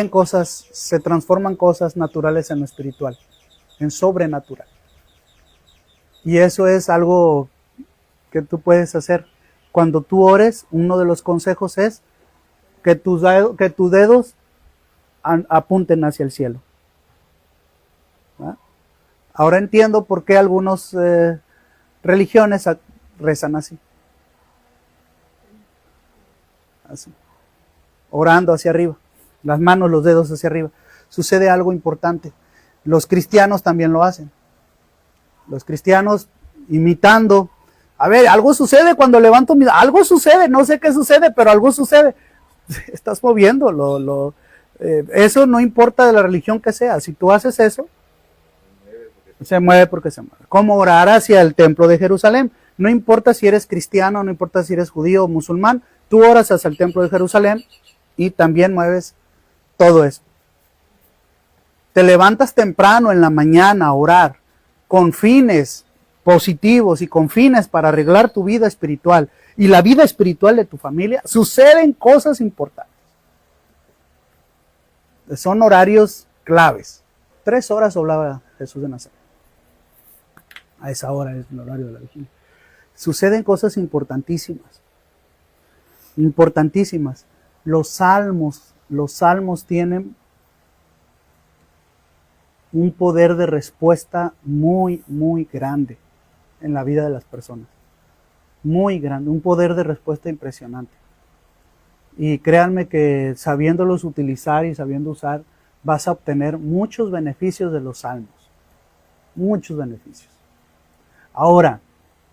cosas, se transforman cosas naturales en lo espiritual, en sobrenatural. Y eso es algo que tú puedes hacer. Cuando tú ores, uno de los consejos es que tus dedos apunten hacia el cielo. ¿Ah? Ahora entiendo por qué algunas religiones rezan así. Así. Orando hacia arriba. Las manos, los dedos hacia arriba. Sucede algo importante. Los cristianos también lo hacen. Los cristianos imitando. A ver, algo sucede cuando levanto mi... Algo sucede, no sé qué sucede, pero algo sucede. Estás moviendo. Eso no importa de la religión que sea. Si tú haces eso, se mueve porque se mueve. Como orar hacia el templo de Jerusalén. No importa si eres cristiano, no importa si eres judío o musulmán. Tú oras hacia el templo de Jerusalén y también mueves todo eso. Te levantas temprano en la mañana a orar con fines positivos y con fines para arreglar tu vida espiritual y la vida espiritual de tu familia. Suceden cosas importantes. Son horarios claves. 3 horas hablaba Jesús de Nazaret. A esa hora es el horario de la vigilia. Suceden cosas importantísimas. Importantísimas. Los salmos tienen un poder de respuesta muy, muy grande en la vida de las personas. Muy grande, un poder de respuesta impresionante. Y créanme que sabiéndolos utilizar y sabiendo usar, vas a obtener muchos beneficios de los salmos. Muchos beneficios. Ahora,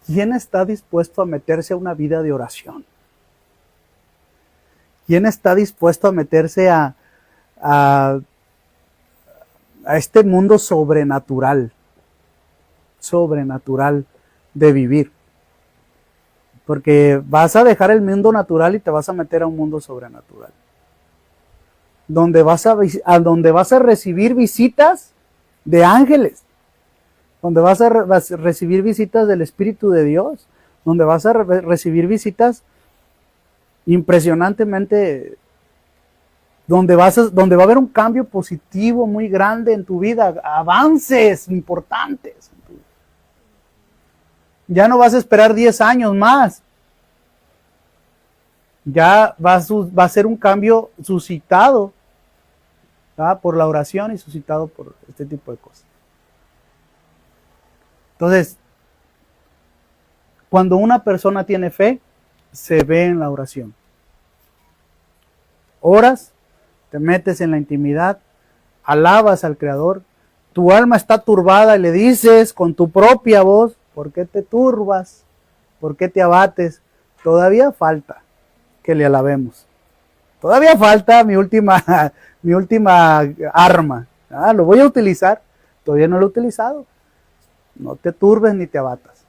¿quién está dispuesto a meterse a una vida de oración? ¿Quién está dispuesto a meterse a este mundo sobrenatural de vivir? Porque vas a dejar el mundo natural y te vas a meter a un mundo sobrenatural. Donde vas a recibir visitas de ángeles. Donde vas a recibir visitas del Espíritu de Dios. donde vas a recibir visitas impresionantemente, donde va a haber un cambio positivo muy grande en tu vida, avances importantes. Ya no vas a esperar 10 años más. Ya va a ser un cambio suscitado, ¿verdad?, por la oración y suscitado por este tipo de cosas. Entonces, cuando una persona tiene fe, se ve en la oración. Oras, te metes en la intimidad, alabas al Creador, tu alma está turbada y le dices con tu propia voz, ¿por qué te turbas? ¿Por qué te abates? Todavía falta que le alabemos. Todavía falta mi última arma. Lo voy a utilizar, todavía no lo he utilizado. No te turbes ni te abatas.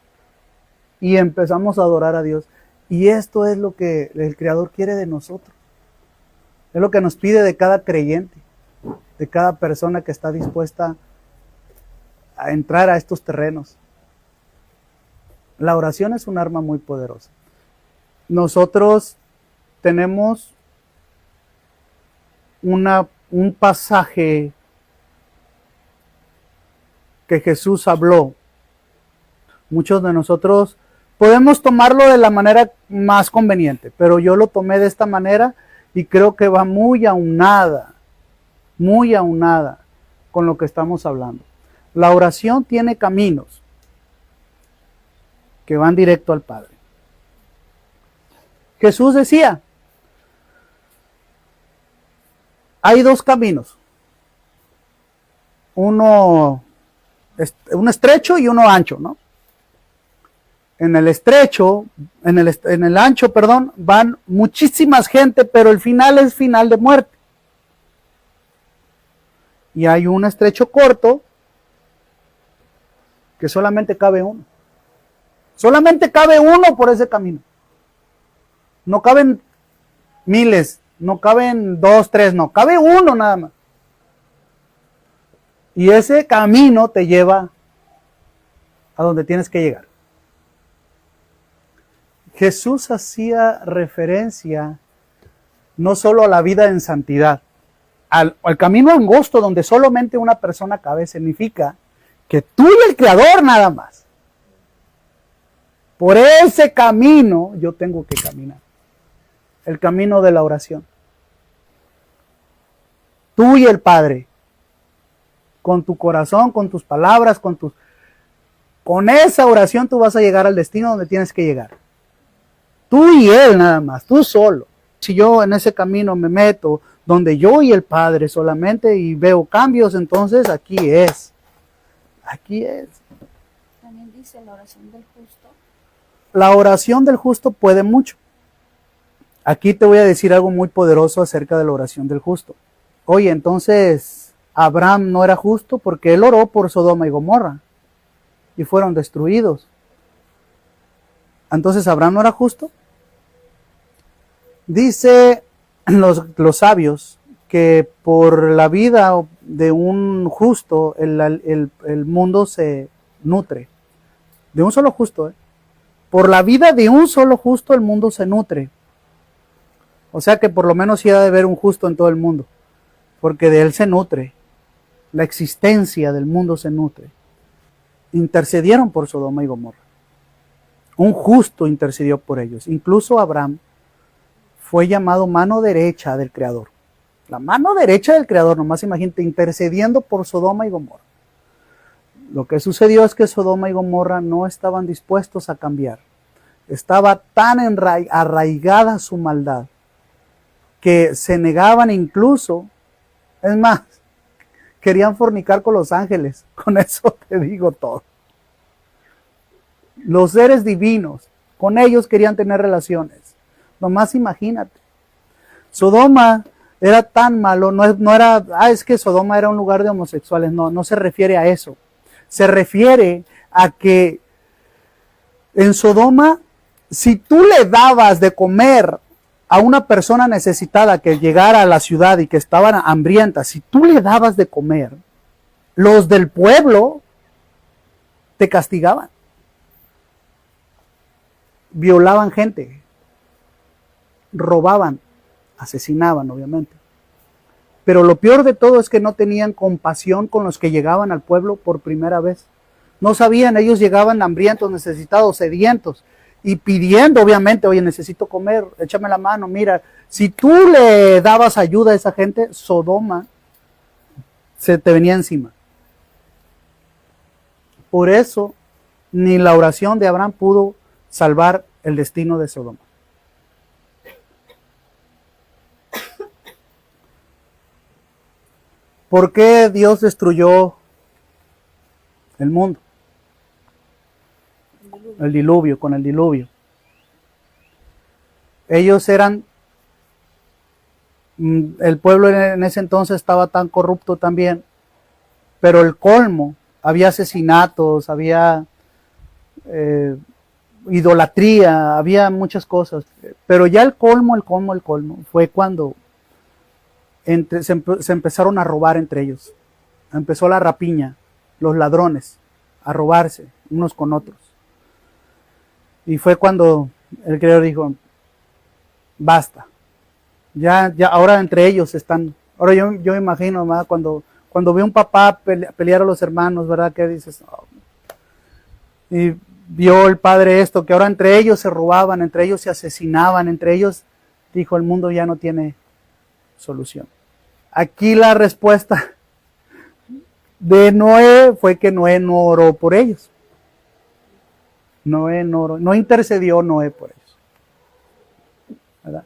Y empezamos a adorar a Dios. Y esto es lo que el Creador quiere de nosotros. Es lo que nos pide de cada creyente, de cada persona que está dispuesta a entrar a estos terrenos. La oración es un arma muy poderosa. Nosotros tenemos un pasaje que Jesús habló. Muchos de nosotros podemos tomarlo de la manera más conveniente, pero yo lo tomé de esta manera y creo que va muy aunada con lo que estamos hablando. La oración tiene caminos que van directo al Padre. Jesús decía, hay dos caminos, uno estrecho y uno ancho, ¿no? En el estrecho, en el ancho, perdón, van muchísimas gente, pero el final es final de muerte. Y hay un estrecho corto que solamente cabe uno. Solamente cabe uno por ese camino. No caben miles, no caben 2, 3, no, cabe uno nada más. Y ese camino te lleva a donde tienes que llegar. Jesús hacía referencia no solo a la vida en santidad, al camino angosto donde solamente una persona cabe, significa que tú y el Creador nada más. Por ese camino yo tengo que caminar. El camino de la oración. Tú y el Padre. Con tu corazón, con tus palabras, con esa oración tú vas a llegar al destino donde tienes que llegar. Tú y Él nada más, tú solo. Si yo en ese camino me meto donde yo y el Padre solamente y veo cambios, entonces aquí es. Aquí es. También dice la oración del justo. La oración del justo puede mucho. Aquí te voy a decir algo muy poderoso acerca de la oración del justo. Oye, entonces Abraham no era justo porque él oró por Sodoma y Gomorra y fueron destruidos. Entonces Abraham no era justo. Dice los sabios que por la vida de un justo el mundo se nutre. De un solo justo, Por la vida de un solo justo el mundo se nutre. O sea que por lo menos sí ha de haber un justo en todo el mundo, porque de él se nutre. La existencia del mundo se nutre. Intercedieron por Sodoma y Gomorra. Un justo intercedió por ellos. Incluso Abraham fue llamado mano derecha del Creador. La mano derecha del Creador, nomás imagínate, intercediendo por Sodoma y Gomorra. Lo que sucedió es que Sodoma y Gomorra no estaban dispuestos a cambiar. Estaba tan arraigada su maldad que se negaban incluso, es más, querían fornicar con los ángeles. Con eso te digo todo. Los seres divinos, con ellos querían tener relaciones. Nomás imagínate. Sodoma era tan malo, no era, es que Sodoma era un lugar de homosexuales. No se refiere a eso. Se refiere a que en Sodoma, si tú le dabas de comer a una persona necesitada que llegara a la ciudad y que estaban hambrientas, si tú le dabas de comer, los del pueblo te castigaban. violaban gente, robaban, asesinaban, obviamente. Pero lo peor de todo es que no tenían compasión con los que llegaban al pueblo por primera vez. No sabían, ellos llegaban hambrientos, necesitados, sedientos, y pidiendo, obviamente, oye, necesito comer, échame la mano, mira. Si tú le dabas ayuda a esa gente, Sodoma se te venía encima. Por eso, ni la oración de Abraham pudo salvar el destino de Sodoma. ¿Por qué Dios destruyó el mundo? El diluvio, con el diluvio. Ellos eran, el pueblo en ese entonces estaba tan corrupto también, pero el colmo, había asesinatos, había idolatría, había muchas cosas, pero ya el colmo fue cuando se empezaron a robar entre ellos. Empezó la rapiña, los ladrones, a robarse unos con otros. Y fue cuando el Creador dijo, basta. Ya, ahora entre ellos están. Ahora yo me imagino, ¿verdad? Cuando ve un papá pelear a los hermanos, ¿verdad? Que dices, oh. Y vio el padre esto, que ahora entre ellos se robaban, entre ellos se asesinaban, entre ellos, dijo, el mundo ya no tiene solución. Aquí la respuesta de Noé fue que Noé no oró por ellos. Noé no oró, no intercedió Noé por ellos. ¿Verdad?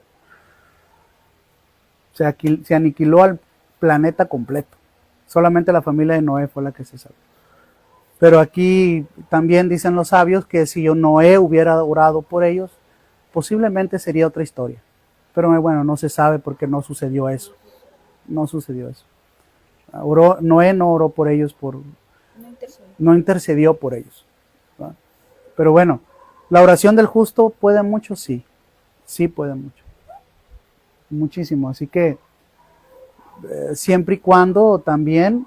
Se aniquiló al planeta completo. Solamente la familia de Noé fue la que se salvó. Pero aquí también dicen los sabios que si Noé hubiera orado por ellos, posiblemente sería otra historia. Pero bueno, no se sabe porque no sucedió eso. No sucedió eso. Noé no oró por ellos, no intercedió por ellos. ¿Verdad? Pero bueno, la oración del justo puede mucho, sí. Sí puede mucho. Muchísimo. Así que siempre y cuando también,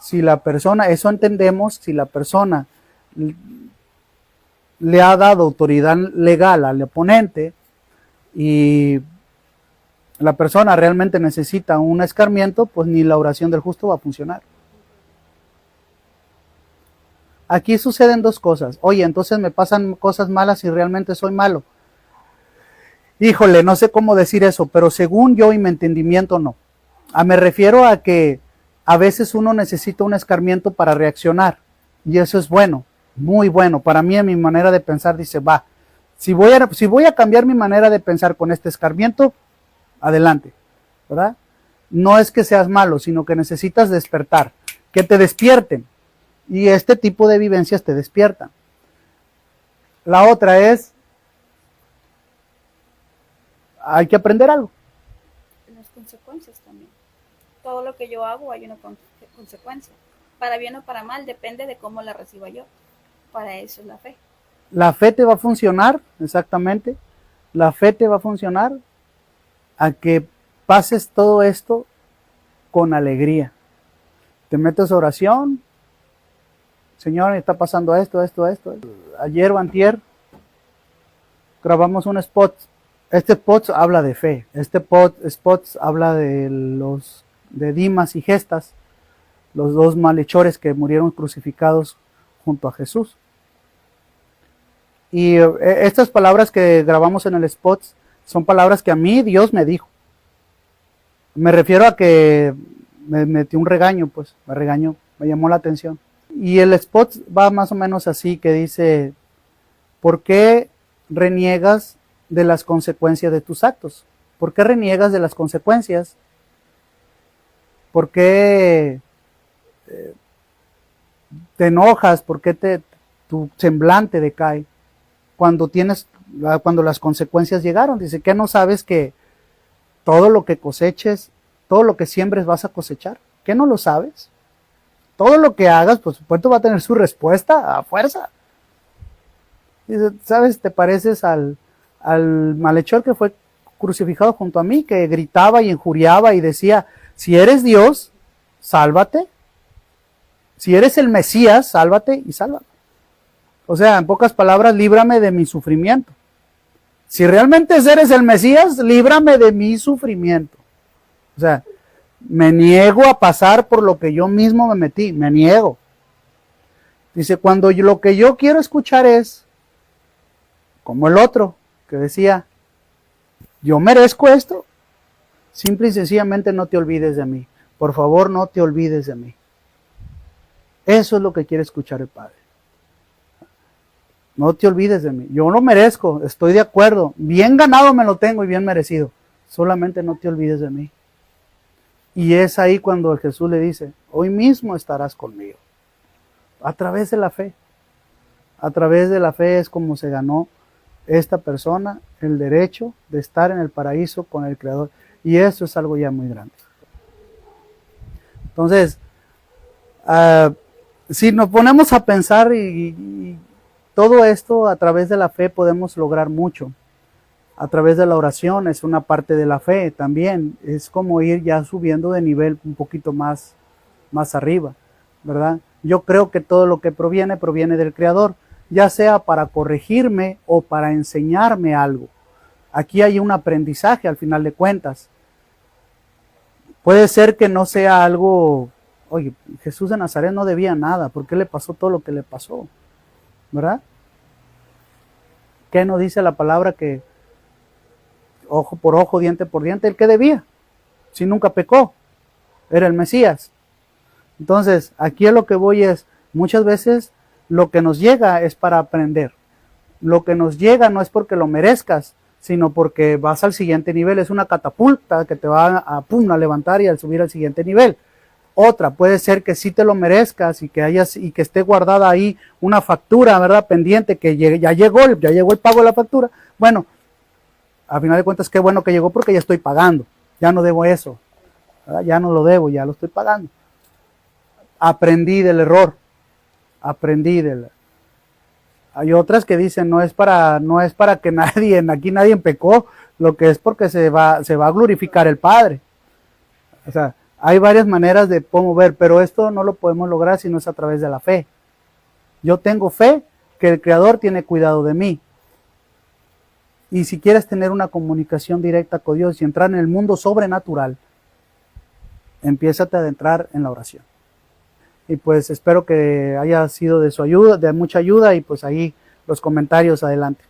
si la persona, eso entendemos, si la persona le ha dado autoridad legal al oponente y la persona realmente necesita un escarmiento, pues ni la oración del justo va a funcionar. Aquí suceden dos cosas. Oye, entonces me pasan cosas malas y realmente soy malo. Híjole, no sé cómo decir eso, pero según yo y mi entendimiento no. Me refiero a que a veces uno necesita un escarmiento para reaccionar. Y eso es bueno, muy bueno. Para mí, en mi manera de pensar, dice, va, si voy a cambiar mi manera de pensar con este escarmiento, adelante, ¿verdad? No es que seas malo, sino que necesitas despertar, que te despierten. Y este tipo de vivencias te despiertan. La otra es, hay que aprender algo. Las consecuencias también. Todo lo que yo hago hay una consecuencia. Para bien o para mal, depende de cómo la reciba yo. Para eso es la fe. La fe te va a funcionar, exactamente. La fe te va a funcionar a que pases todo esto con alegría. Te metes a oración. Señor, está pasando esto. Ayer o antier grabamos un spot. Este spot habla de fe. Este spot habla de Dimas y Gestas, los dos malhechores que murieron crucificados junto a Jesús. Y estas palabras que grabamos en el spot son palabras que a mí Dios me dijo. Me refiero a que me metió un regaño, pues, me regañó, me llamó la atención. Y el spot va más o menos así, que dice, ¿por qué reniegas de las consecuencias de tus actos? ¿Por qué reniegas de las consecuencias? ¿Por qué te enojas? ¿Por qué tu semblante decae cuando las consecuencias llegaron? Dice, ¿qué no sabes que todo lo que coseches, todo lo que siembres vas a cosechar? ¿Qué no lo sabes? Todo lo que hagas, por supuesto, va a tener su respuesta a fuerza. Dice, ¿sabes? Te pareces al malhechor que fue crucificado junto a mí, que gritaba y injuriaba y decía, si eres Dios, sálvate. Si eres el Mesías, sálvate y sálvame. O sea, en pocas palabras, líbrame de mi sufrimiento. Si realmente eres el Mesías, líbrame de mi sufrimiento. O sea, me niego a pasar por lo que yo mismo me metí, me niego. Dice, cuando lo que yo quiero escuchar es, como el otro, que decía, yo merezco esto, simple y sencillamente no te olvides de mí. Por favor, no te olvides de mí. Eso es lo que quiere escuchar el Padre. No te olvides de mí. Yo lo merezco, estoy de acuerdo. Bien ganado me lo tengo y bien merecido. Solamente no te olvides de mí. Y es ahí cuando Jesús le dice, hoy mismo estarás conmigo. A través de la fe. A través de la fe es como se ganó esta persona el derecho de estar en el paraíso con el Creador. Y eso es algo ya muy grande. Entonces, si nos ponemos a pensar y todo esto a través de la fe podemos lograr mucho. A través de la oración es una parte de la fe también. Es como ir ya subiendo de nivel un poquito más arriba, ¿verdad? Yo creo que todo lo que proviene del Creador, ya sea para corregirme o para enseñarme algo. Aquí hay un aprendizaje al final de cuentas. Puede ser que no sea algo, oye, Jesús de Nazaret no debía nada, ¿por qué le pasó todo lo que le pasó? ¿Verdad? ¿Qué nos dice la palabra que ojo por ojo, diente por diente? ¿El que debía? Si nunca pecó, era el Mesías. Entonces, aquí a lo que voy es, muchas veces lo que nos llega es para aprender. Lo que nos llega no es porque lo merezcas, sino porque vas al siguiente nivel. Es una catapulta que te va a levantar y al subir al siguiente nivel. Otra, puede ser que sí te lo merezcas y que esté guardada ahí una factura, ¿verdad? Pendiente, que ya llegó el pago de la factura. Bueno, a final de cuentas, qué bueno que llegó porque ya estoy pagando. Ya no debo eso, ¿verdad? Ya no lo debo, ya lo estoy pagando. Aprendí del error. Hay otras que dicen, no es para que aquí nadie pecó, lo que es porque se va a glorificar el Padre. O sea, hay varias maneras de cómo ver, pero esto no lo podemos lograr si no es a través de la fe. Yo tengo fe que el Creador tiene cuidado de mí. Y si quieres tener una comunicación directa con Dios y entrar en el mundo sobrenatural, empiézate a adentrar en la oración. Y pues espero que haya sido de su ayuda, de mucha ayuda, y pues ahí los comentarios adelante.